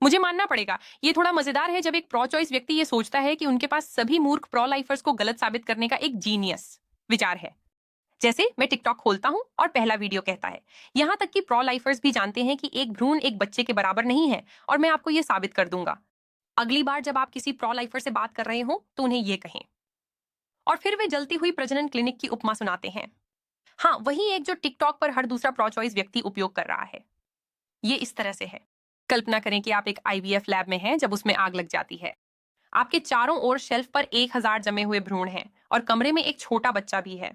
मुझे मानना पड़ेगा, ये थोड़ा मजेदार है जब एक प्रो चॉइस व्यक्ति ये सोचता है कि उनके पास सभी मूर्ख प्रो लाइफर्स को गलत साबित करने का एक जीनियस विचार है। जैसे मैं टिकटॉक खोलता हूं और पहला वीडियो कहता है, यहां तक कि प्रो लाइफर्स भी जानते हैं कि एक भ्रूण एक बच्चे के बराबर नहीं है और मैं आपको यह साबित कर दूंगा। अगली बार जब आप किसी प्रो लाइफर से बात कर रहे हो तो उन्हें यह कहें। और फिर वे जलती हुई प्रजनन क्लिनिक की उपमा सुनाते हैं। हाँ, वही एक जो टिकटॉक पर हर दूसरा प्रो चॉइस व्यक्ति उपयोग कर रहा है। ये इस तरह से है। कल्पना करें कि आप एक आईवीएफ लैब में हैं जब उसमें आग लग जाती है। आपके चारों ओर शेल्फ पर 1000 जमे हुए भ्रूण हैं और कमरे में एक छोटा बच्चा भी है।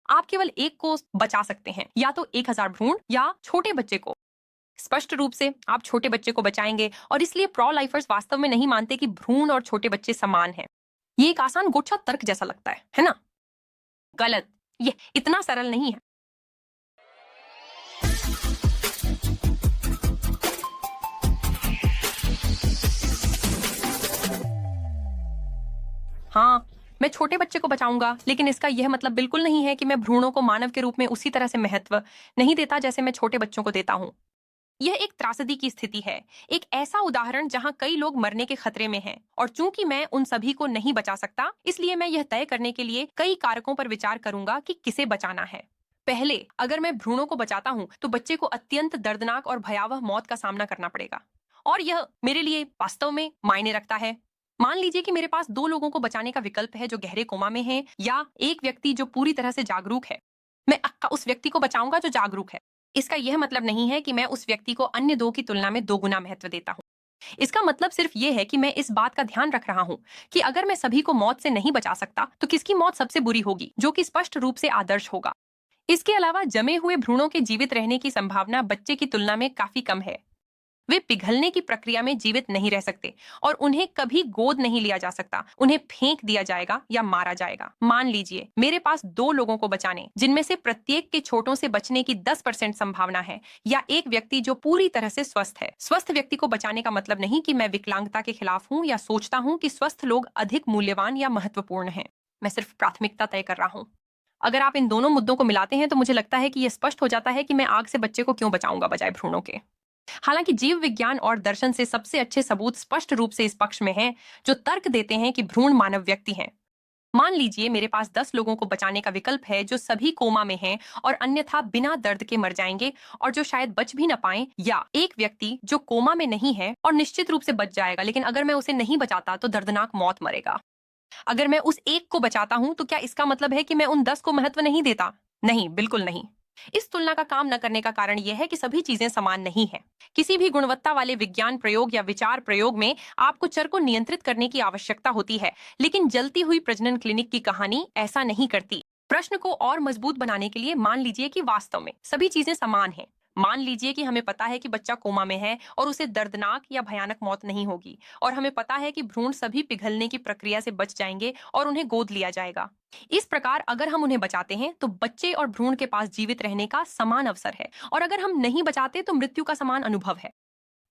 आप केवल एक को बचा सकते हैं, या तो 1000 भ्रूण या छोटे बच्चे को। स्पष्ट रूप से आप छोटे बच्चे को बचाएंगे और इसलिए प्रो लाइफर्स वास्तव में नहीं मानते कि भ्रूण और छोटे बच्चे समान हैं। ये एक आसान गोच्छा तर्क जैसा लगता है ना? गलत। ये इतना सरल नहीं है। हाँ, मैं छोटे बच्चे को बचाऊंगा, लेकिन इसका यह मतलब बिल्कुल नहीं है कि मैं भ्रूणों को मानव के रूप में उसी तरह से महत्व नहीं देता जैसे मैं छोटे बच्चों को देता हूं। यह एक त्रासदी की स्थिति है, एक ऐसा उदाहरण जहां कई लोग मरने के खतरे में हैं, और चूंकि मैं उन सभी को नहीं बचा सकता, इसलिए मैं यह तय करने के लिए कई कारकों पर विचार करूंगा कि किसे बचाना है। पहले, अगर मैं भ्रूणों को बचाता हूं तो बच्चे को अत्यंत दर्दनाक और भयावह मौत का सामना करना पड़ेगा, और यह मेरे लिए वास्तव में मायने रखता है। मान लीजिए कि मेरे पास 2 लोगों को बचाने का विकल्प है जो गहरे कोमा में हैं, या एक व्यक्ति जो पूरी तरह से जागरूक है। मैं उस व्यक्ति को बचाऊंगा जो जागरूक है। इसका यह मतलब नहीं है कि मैं उस व्यक्ति को अन्य 2 की तुलना में 2 गुना महत्व देता हूं। इसका मतलब सिर्फ यह है कि मैं इस बात का ध्यान रख रहा हूं कि अगर मैं सभी को मौत से नहीं बचा सकता तो किसकी मौत सबसे बुरी होगी, जो कि स्पष्ट रूप से आदर्श होगा। इसके अलावा जमे हुए भ्रूणों के जीवित रहने की संभावना बच्चे की तुलना में काफी कम है। वे पिघलने की प्रक्रिया में जीवित नहीं रह सकते और उन्हें कभी गोद नहीं लिया जा सकता। उन्हें फेंक दिया जाएगा या मारा जाएगा। मान लीजिए मेरे पास 2 लोगों को बचाने, जिनमें से प्रत्येक के छोटों से बचने की 10% संभावना है, या एक व्यक्ति जो पूरी तरह से स्वस्थ है। स्वस्थ व्यक्ति को बचाने का मतलब नहीं कि मैं विकलांगता के खिलाफ हूं या सोचता हूं कि स्वस्थ लोग अधिक मूल्यवान या महत्वपूर्ण हैं। मैं सिर्फ प्राथमिकता तय कर रहा हूं। अगर आप इन दोनों मुद्दों को मिलाते हैं तो मुझे लगता है कि यह स्पष्ट हो जाता है कि मैं आग से बच्चे को क्यों बचाऊंगा बजाय भ्रूणों के। हालांकि जीव विज्ञान और दर्शन से सबसे अच्छे सबूत स्पष्ट रूप से इस पक्ष में हैं, जो तर्क देते हैं कि भ्रूण मानव व्यक्ति हैं। मान लीजिए मेरे पास 10 लोगों को बचाने का विकल्प है जो सभी कोमा में हैं और अन्यथा बिना दर्द के मर जाएंगे, और जो शायद बच भी न पाएं, या एक व्यक्ति जो कोमा में नहीं है और निश्चित रूप से बच जाएगा, लेकिन अगर मैं उसे नहीं बचाता तो दर्दनाक मौत मरेगा। अगर मैं उस एक को बचाता हूं तो क्या इसका मतलब है कि मैं उन 10 को महत्व नहीं देता? नहीं, बिल्कुल नहीं। इस तुलना का काम न करने का कारण यह है कि सभी चीजें समान नहीं है। किसी भी गुणवत्ता वाले विज्ञान प्रयोग या विचार प्रयोग में आपको चर को नियंत्रित करने की आवश्यकता होती है, लेकिन जलती हुई प्रजनन क्लिनिक की कहानी ऐसा नहीं करती। प्रश्न को और मजबूत बनाने के लिए मान लीजिए कि वास्तव में सभी चीजें समान हैं। मान लीजिए कि हमें पता है कि बच्चा कोमा में है और उसे दर्दनाक या भयानक मौत नहीं होगी, और हमें पता है कि भ्रूण सभी पिघलने की प्रक्रिया से बच जाएंगे और उन्हें गोद लिया जाएगा। इस प्रकार अगर हम उन्हें बचाते हैं तो बच्चे और भ्रूण के पास जीवित रहने का समान अवसर है, और अगर हम नहीं बचाते तो मृत्यु का समान अनुभव है।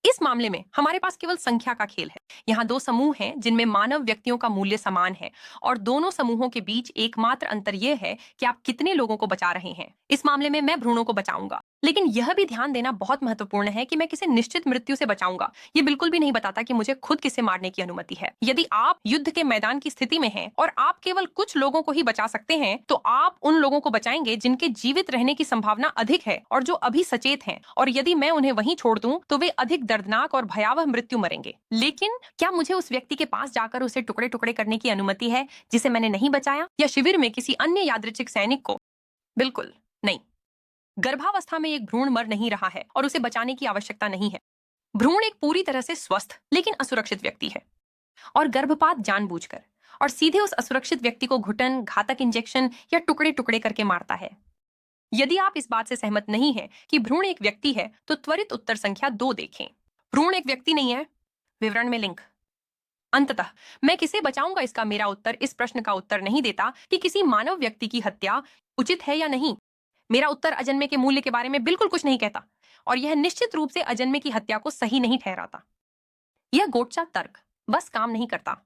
इस मामले में हमारे पास केवल संख्या का खेल है। यहाँ 2 समूह हैं जिनमें मानव व्यक्तियों का मूल्य समान है, और दोनों समूहों के बीच एकमात्र अंतर यह है कि आप कितने लोगों को बचा रहे हैं। इस मामले में मैं भ्रूणों को बचाऊंगा, लेकिन यह भी ध्यान देना बहुत महत्वपूर्ण है कि मैं किसी निश्चित मृत्यु से बचाऊंगा। ये बिल्कुल भी नहीं बताता कि मुझे खुद किसे मारने की अनुमति है। यदि आप युद्ध के मैदान की स्थिति में हैं और आप केवल कुछ लोगों को ही बचा सकते हैं, तो आप उन लोगों को बचाएंगे जिनके जीवित रहने की संभावना अधिक है और जो अभी सचेत हैं, और यदि मैं उन्हें वहीं छोड़ दूं तो वे अधिक दर्दनाक और भयावह मृत्यु मरेंगे। लेकिन क्या मुझे उस व्यक्ति के पास जाकर उसे टुकड़े टुकड़े करने की अनुमति है जिसे मैंने नहीं बचाया, या शिविर में किसी अन्य यादृच्छिक सैनिक को? बिल्कुल नहीं। गर्भावस्था में एक भ्रूण मर नहीं रहा है और उसे बचाने की आवश्यकता नहीं है। भ्रूण एक पूरी तरह से स्वस्थ लेकिन असुरक्षित व्यक्ति है, और गर्भपात जानबूझकर और सीधे उस असुरक्षित व्यक्ति को घुटन, घातक इंजेक्शन या टुकड़े टुकड़े करके मारता है। यदि आप इस बात से सहमत नहीं हैं कि भ्रूण एक व्यक्ति है, तो त्वरित उत्तर संख्या 2 देखें। भ्रूण एक व्यक्ति नहीं है। विवरण में लिंक। अंततः मैं किसे बचाऊंगा, इसका मेरा उत्तर इस प्रश्न का उत्तर नहीं देता कि किसी मानव व्यक्ति की हत्या उचित है या नहीं। मेरा उत्तर अजन्मे के मूल्य के बारे में बिल्कुल कुछ नहीं कहता, और यह निश्चित रूप से अजन्मे की हत्या को सही नहीं ठहराता। यह गोच्चा तर्क बस काम नहीं करता।